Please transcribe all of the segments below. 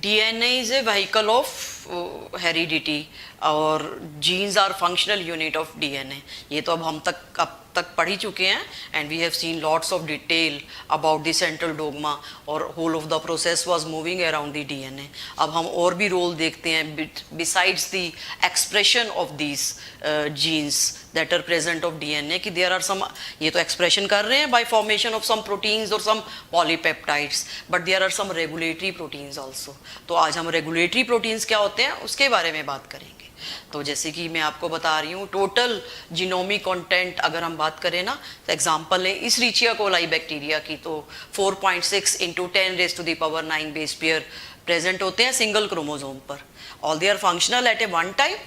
DNA is a vehicle of heredity और genes are functional unit of DNA. ये तो अब तक पढ़ ही चुके हैं and we have seen lots of detail about the central dogma और whole of the process was moving around the DNA. अब हम और भी रोल देखते हैं besides the expression of these genes that are present of DNA कि there are some, ये तो expression कर रहे हैं by formation of some proteins or some polypeptides, but there are some regulatory proteins also. तो आज हम regulatory proteins क्या होते हैं उसके बारे में बात करेंगे. तो जैसे कि मैं आपको बता रही हूँ टोटल जीनोमिक कंटेंट अगर हम बात करें ना, तो एग्जांपल है इशरिचिया कोलाई बैक्टीरिया की, तो 4.6 इंटू 10⁻⁹ बेस पेयर प्रेजेंट होते हैं सिंगल क्रोमोसोम पर. All they are functional at a one time.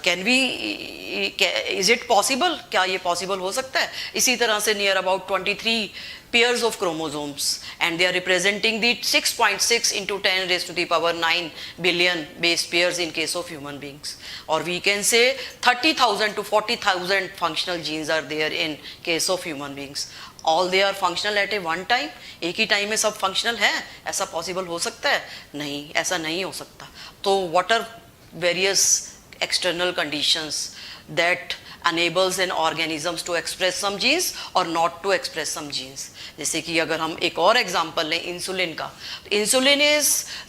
Can we, is it possible, क्या ये पॉसिबल हो सकता है? इसी तरह से near about 23 pairs of chromosomes and they are representing the 6.6 into 10⁻⁹ billion base pairs in case of human beings, or we can say 30,000 to 40,000 functional genes are there in case of human beings. All they are functional at a one time. एक ही time में सब functional है, ऐसा possible हो सकता है? नहीं, ऐसा नहीं हो सकता. तो what are various external conditions that enables an organisms to express some genes or not to express some genes. जैसे कि अगर हम एक और एग्जांपल लें इंसुलिन का, insulin is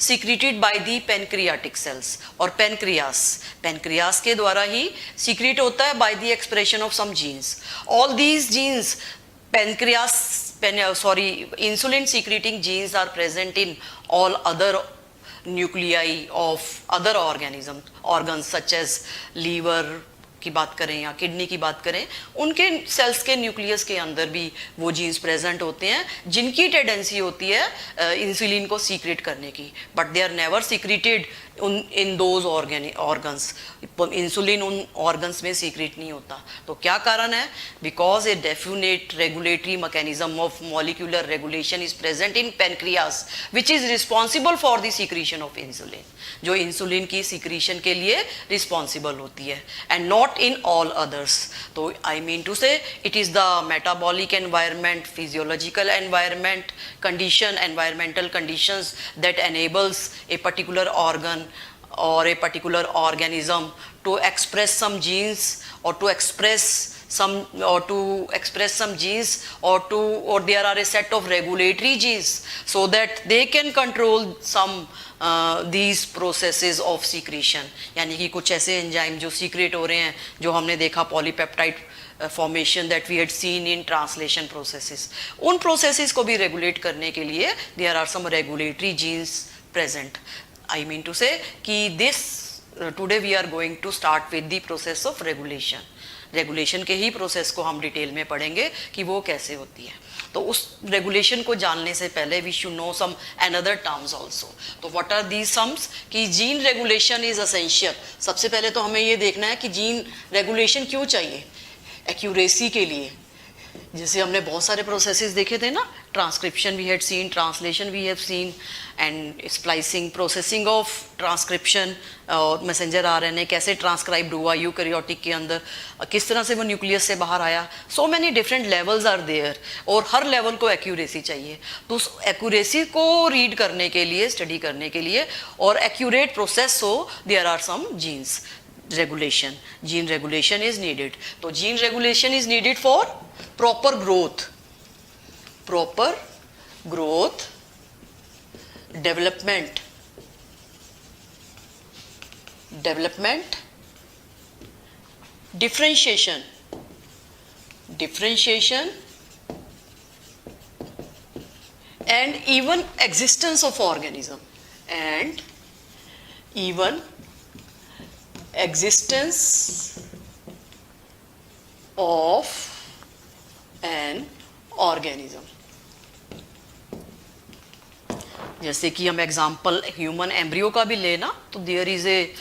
secreted by the pancreatic cells और पेनक्रियास के द्वारा ही सीक्रेट होता है by the expression of some genes. All these genes insulin secreting genes are present in all other nuclei of other organs such as liver की बात करें या किडनी की बात करें, उनके सेल्स के न्यूक्लियस के अंदर भी वो जीन्स प्रेजेंट होते हैं जिनकी टेंडेंसी होती है इंसुलिन को सीक्रेट करने की, but they are never secreted in those organs. Insulin उन ऑर्गन्स में सीक्रेट नहीं होता. तो क्या कारण है? Because a definite regulatory mechanism of molecular regulation is present in pancreas which is responsible for the secretion of insulin, जो insulin की सीक्रेशन के लिए रिस्पॉन्सिबल होती है, and not in all others. So I mean to say it is the metabolic environment, physiological environment, environmental conditions that enables a particular organ or a particular organism to express some genes or to express some genes or there are a set of regulatory genes so that they can control some these processes of secretion. यानी कि कुछ ऐसे enzyme जो secret हो रहे हैं, जो हमने देखा polypeptide formation that we had seen in translation processes, उन प्रोसेसेस को भी रेगुलेट करने के लिए there are some regulatory genes present. I mean to say कि this today we are going to start with the process of regulation के ही process को हम डिटेल में पढ़ेंगे कि वो कैसे होती है. तो उस रेगुलेशन को जानने से पहले we should know some another terms also. तो व्हाट आर दीज टर्म्स? कि जीन रेगुलेशन इज एसेंशियल. सबसे पहले तो हमें ये देखना है कि जीन रेगुलेशन क्यों चाहिए. एक्यूरेसी के लिए, जैसे हमने बहुत सारे प्रोसेसेस देखे थे ना, transcription we had seen, translation we have seen, and splicing, processing of transcription और मैसेंजर आरएनए कैसे ट्रांसक्राइब्ड हुआ यूकैरियोटिक के अंदर, किस तरह से वो न्यूक्लियस से बाहर आया. So many different levels are there और हर लेवल को एक्यूरेसी चाहिए. तो उस एक्यूरेसी को रीड करने के लिए, स्टडी करने के लिए और एक्यूरेट प्रोसेस हो, there are some genes regulation. Gene regulation is needed. So gene regulation is needed for proper growth, development, differentiation, and even existence of organism, and even existence of an organism. जैसे कि हम example human embryo का भी लेना, तो there is a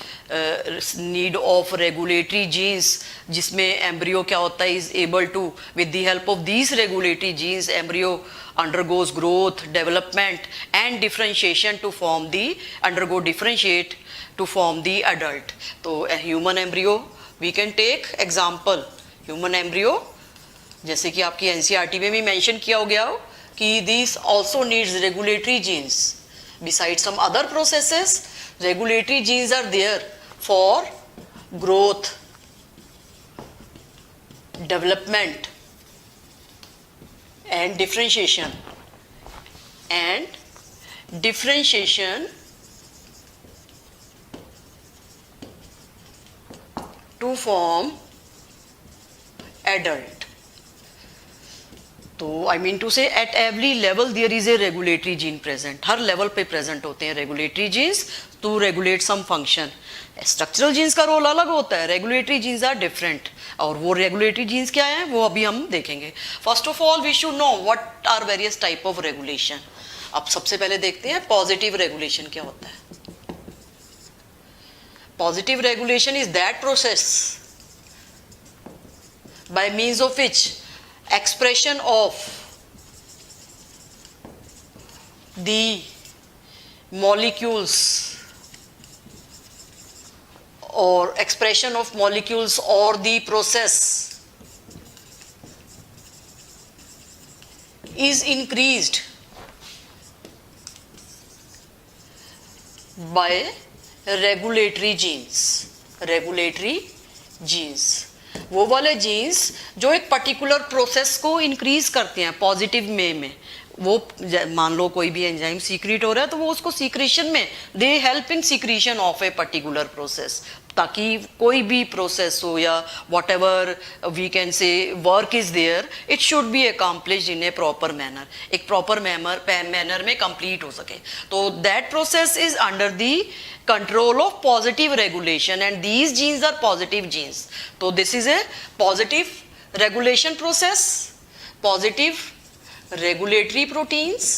need of regulatory genes, जिसमें embryo क्या होता है, is able to with the help of these regulatory genes embryo undergoes growth, development and differentiation to form the adult. तो a human embryo we can take example, human embryo जैसे कि आपकी NCERT में भी mention किया हो गया हो कि these also needs regulatory genes. Besides some other processes, regulatory genes are there for growth, development, and differentiation. And differentiation to form adult. तो I mean to say at every level there is a regulatory gene present. हर level पे present होते हैं regulatory genes to regulate some function. Structural genes का role अलग होता है, regulatory genes are different. और वो रेगुलेटरी जीन्स क्या है वो अभी हम देखेंगे. First of all we should know what are various type of regulation. अब सबसे पहले देखते हैं पॉजिटिव रेगुलेशन क्या होता है. Positive regulation is that process by means of which expression of the molecules or expression of molecules or the process is increased by regulatory genes. Regulatory genes वो वाले जीन्स जो एक पर्टिकुलर प्रोसेस को increase करते हैं positive में. वो मान लो कोई भी एंजाइम सीक्रेट हो रहा है तो वो उसको सीक्रेशन में they help in secretion of a particular process, ताकि कोई भी प्रोसेस हो या whatever we can say work is there it should be accomplished in a proper manner. एक प्रॉपर मैनर में कंप्लीट हो सके. तो that process is under the control of positive regulation and these genes are positive genes. So this is a positive regulation process, positive regulatory proteins.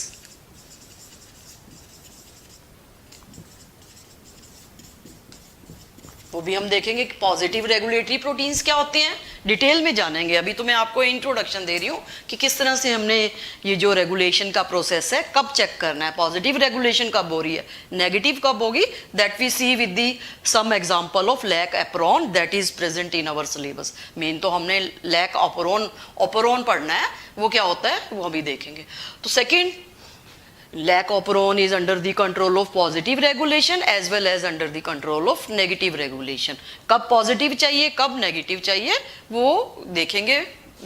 वो भी हम देखेंगे कि पॉजिटिव रेगुलेटरी प्रोटीन्स क्या होते हैं, डिटेल में जानेंगे. अभी तो मैं आपको इंट्रोडक्शन दे रही हूँ कि किस तरह से हमने ये जो रेगुलेशन का प्रोसेस है कब चेक करना है. पॉजिटिव रेगुलेशन कब हो रही है, नेगेटिव कब होगी, that we see with the some example of lac operon that is present in our syllabus. मेन तो हमने लैक ऑपरॉन पढ़ना है, वो क्या होता है वो अभी देखेंगे. तो second, lac operon is under the control of positive regulation as well as under the control of negative regulation. कब पॉजिटिव चाहिए कब नेगेटिव चाहिए वो देखेंगे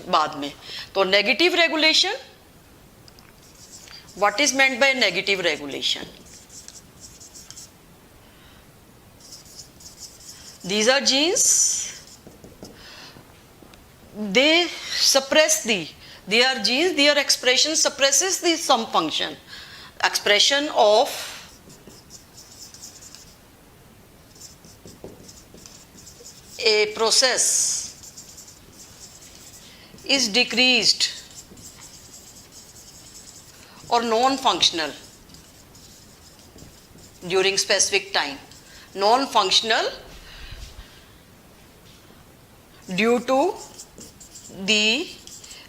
बाद में. तो negative regulation, what is meant by negative regulation? These are genes, they suppress they are genes, their expression suppresses the some function. Expression of a process is decreased or non-functional during specific time. Non-functional due to the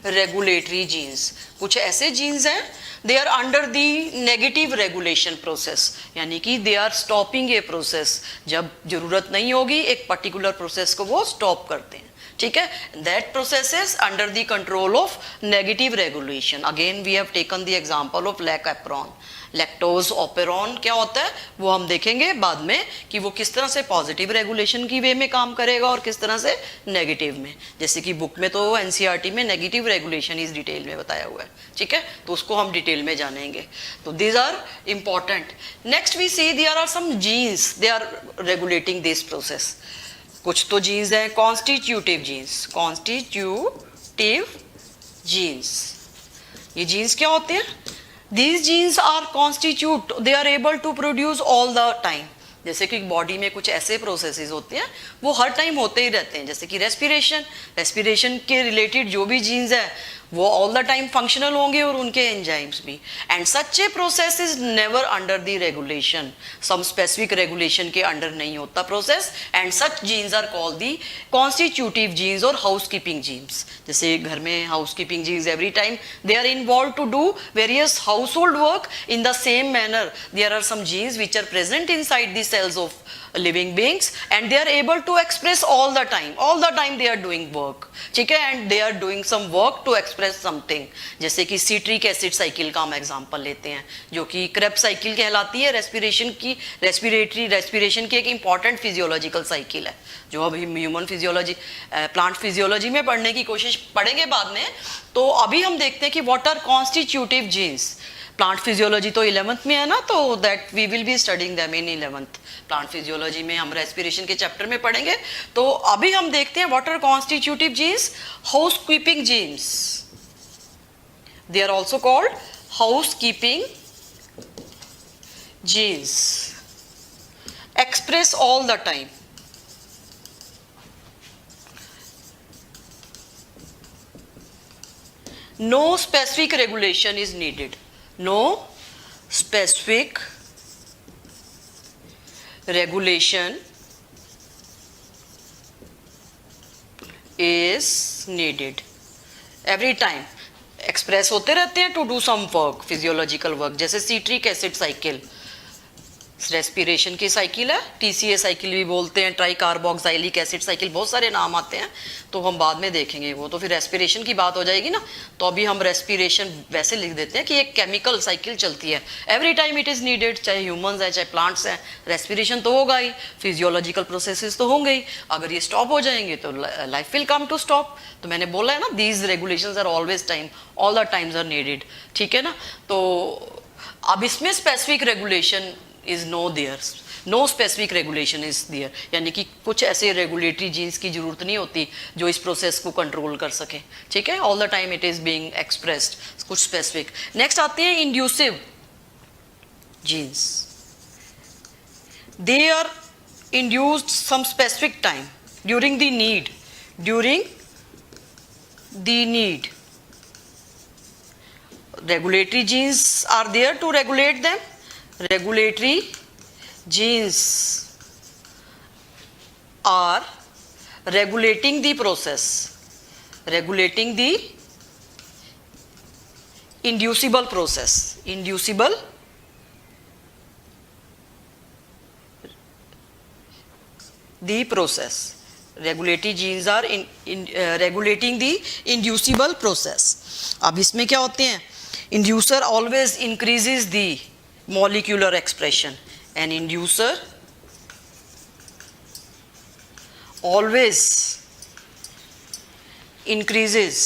regulatory genes. कुछ ऐसे genes हैं they are under the negative regulation process, यानी कि they are stopping a process. जब जरूरत नहीं होगी एक पर्टिकुलर प्रोसेस को वो स्टॉप करते हैं. ठीक है, that process is under the control of negative regulation. Again we have taken the example of lac operon. Lactose operon क्या होता है वो हम देखेंगे बाद में कि वो किस तरह से पॉजिटिव रेगुलेशन की वे में काम करेगा और किस तरह से नेगेटिव में. जैसे कि बुक में तो एनसीईआरटी में नेगेटिव रेगुलेशन इस डिटेल में बताया हुआ है. ठीक है, तो उसको हम डिटेल में जानेंगे. तो these are important. Next we see there are some genes they are regulating this process. कुछ तो जीन्स हैं कॉन्स्टिट्यूटिव जीन्स. कॉन्स्टिट्यूटिव जीन्स, ये जीन्स क्या होते हैं? These genes are constitute, they are able to produce all the time. जैसे कि body में कुछ ऐसे प्रोसेसेस होते हैं वो हर टाइम होते ही रहते हैं. जैसे कि रेस्पिरेशन के रिलेटेड जो भी जीन्स है वो ऑल द टाइम फंक्शनल होंगे और उनके एंजाइम्स भी. And such a process is never under the regulation. Some specific regulation के अंडर नहीं होता process. And such genes are called the constitutive genes और हाउसकीपिंग जीन्स. जैसे घर में housekeeping genes every time they are involve to do various household work. In the same manner there are some genes which are present inside the cells of living beings and they are able to express all the time they are doing work. ठीक है, and they are doing some work to express express something, जैसे कि citric acid cycle का हम example लेते हैं, जो कि क्रेब्स साइकिल कहलाती है, रेस्पिरेशन की एक इंपॉर्टेंट फिजियोलॉजिकल साइकिल है, जो अभी ह्यूमन फिजियोलॉजी, प्लांट फिजियोलॉजी में पढ़ने की कोशिश पढ़ेंगे बाद में। तो अभी हम देखते हैं कि what are constitutive genes. Plant physiology तो 11th में है ना, तो that we will be studying them in 11th। Plant physiology में हम रेस्पिरेशन के चैप्टर में पढ़ेंगे। तो अभी हम देखते हैं what are constitutive genes. Housekeeping genes, they are also called housekeeping genes, express all the time. No specific regulation is needed. No specific regulation is needed. Every time express होते रहते हैं to do some work, physiological work, जैसे citric acid cycle respiration की cycle है, TCA cycle भी बोलते हैं, try कार्बोक्साइलिक acid cycle, बहुत सारे नाम आते हैं, तो हम बाद में देखेंगे वो, तो फिर रेस्पिरेशन की बात हो जाएगी ना। तो अभी हम रेस्पिरेशन वैसे लिख देते हैं कि एक केमिकल साइकिल चलती है, every time it is needed, चाहे ह्यूमंस है चाहे प्लांट्स हैं, रेस्पिरेशन तो होगा ही, फिजियोलॉजिकल प्रोसेसेस तो होंगे ही। अगर ये स्टॉप हो जाएंगे तो life will come to stop. तो मैंने बोला है ना, these regulations are always time, all the times are needed, ठीक है ना। तो अब इसमें specific regulation is no there, no specific regulation is there, यानी कि कुछ ऐसे रेगुलेटरी जीन्स की जरूरत नहीं होती जो इस प्रोसेस को कंट्रोल कर सके, ठीक है। All the time it is being expressed, कुछ स्पेसिफिक। नेक्स्ट आते हैं inducible genes, they are induced some specific time during the need, during the need. Regulatory genes are there to regulate them. Regulatory genes are regulating the process, regulating the inducible process, inducible the process. Regulatory genes are regulating the inducible process. अब इसमें क्या होते हैं, inducer always increases the molecular expression. An inducer always increases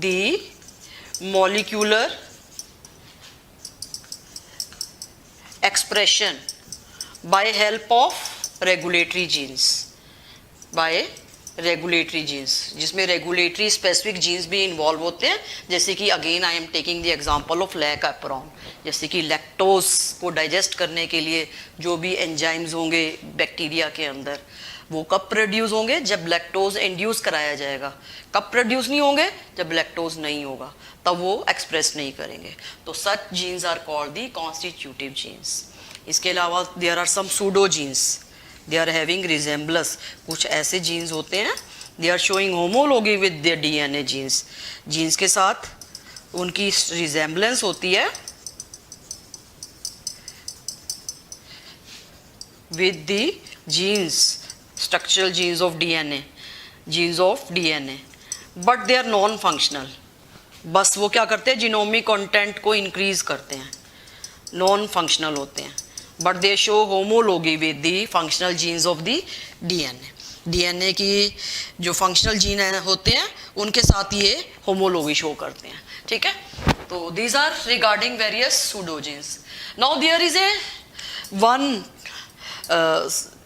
the molecular expression by help of regulatory genes, by regulatory genes, जिसमें regulatory specific genes भी involve होते हैं, जैसे कि again I am taking the example of lac operon, जैसे कि lactose को digest करने के लिए जो भी एंजाइम्स होंगे बैक्टीरिया के अंदर, वो कब प्रोड्यूस होंगे, जब लैक्टोज इंड्यूस कराया जाएगा। कब प्रोड्यूस नहीं होंगे, जब लैक्टोज नहीं होगा, तब वो एक्सप्रेस नहीं करेंगे। तो such genes are called the constitutive genes. इसके अलावा there are some pseudo genes, they are having resemblance, कुछ ऐसे जीन्स होते हैं, they are showing homology with their DNA genes, genes के साथ उनकी रिजेम्बलेंस होती है with the genes, structural genes of DNA, genes of DNA, but they are non functional. बस वो क्या करते हैं, जीनोमिक कंटेंट को इंक्रीज करते हैं, नॉन फंक्शनल होते हैं, but they show homology with the functional jeans of the DNA. DNA की जो फंक्शनल जीन होते हैं उनके साथ ये होमोलॉगी शो करते हैं, ठीक है। तो these are regarding various pseudogenes. Now there is a one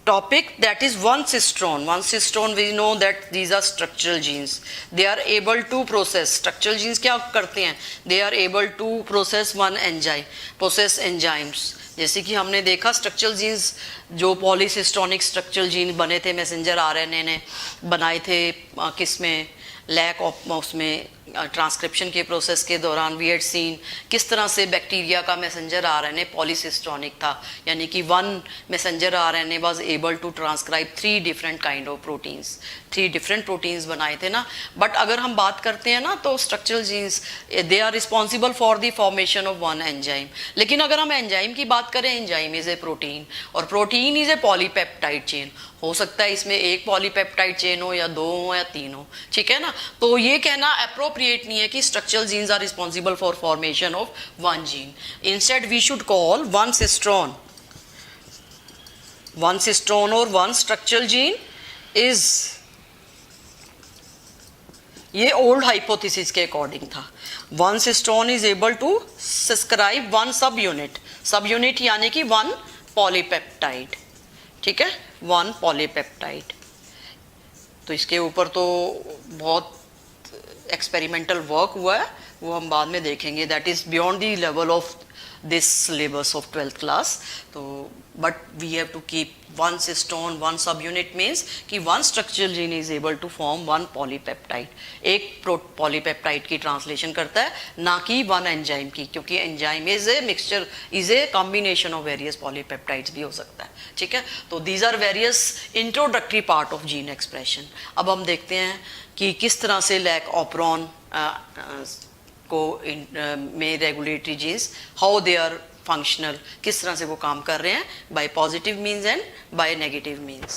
topic, that is one cistron. One cistron, we know that these are structural genes. They are able to process, structural genes क्या करते हैं, they are able to process one enzyme, process enzymes। जैसे कि हमने देखा structural genes जो पॉलीसिस्टोनिक structural gene बने थे, मैसेंजर आरएनए ने बनाए थे, किस में, लैक ऑफ उसमें ट्रांसक्रिप्शन के प्रोसेस के दौरान वी हैड सीन किस तरह से बैक्टीरिया का मैसेंजर आरएनए पॉलीसिस्टोनिक था, यानी कि one messenger RNA was able to transcribe 3 different kind of proteins, 3 different proteins बनाए थे ना। बट अगर हम बात करते हैं ना तो structural genes they are responsible for the formation of one enzyme. लेकिन अगर हम एंजाइम की बात करें, एंजाइम इज ए प्रोटीन और protein is a polypeptide chain. हो सकता है इसमें एक पॉलीपेप्टाइड चेन हो या दो हो या तीन हो, ठीक है ना। तो ये कहना अप्रोप्रिएट नहीं है कि structural genes are responsible for formation of one gene. Instead we should call one cistron और वन स्ट्रक्चरल जीन इज, ये ओल्ड हाइपोथेसिस के अकॉर्डिंग था। One cistron is able to subscribe one subunit यानी कि one polypeptide, ठीक है, one polypeptide. तो इसके ऊपर तो बहुत एक्सपेरिमेंटल वर्क हुआ है, वो हम बाद में देखेंगे, that is beyond the level of this syllabus of 12th class. तो but we have to keep one cistron one subunit means कि one structural gene is able to form one polypeptide, एक polypeptide की translation करता है, ना कि one enzyme की, क्योंकि enzyme is a mixture, is a combination of various polypeptides भी हो सकता है, ठीक है। तो these are various introductory part of gene expression. अब हम देखते हैं कि किस तरह से लैक ऑपरॉन को में regulatory genes how they are functional, किस तरह से वो काम कर रहे हैं by positive means and by negative means.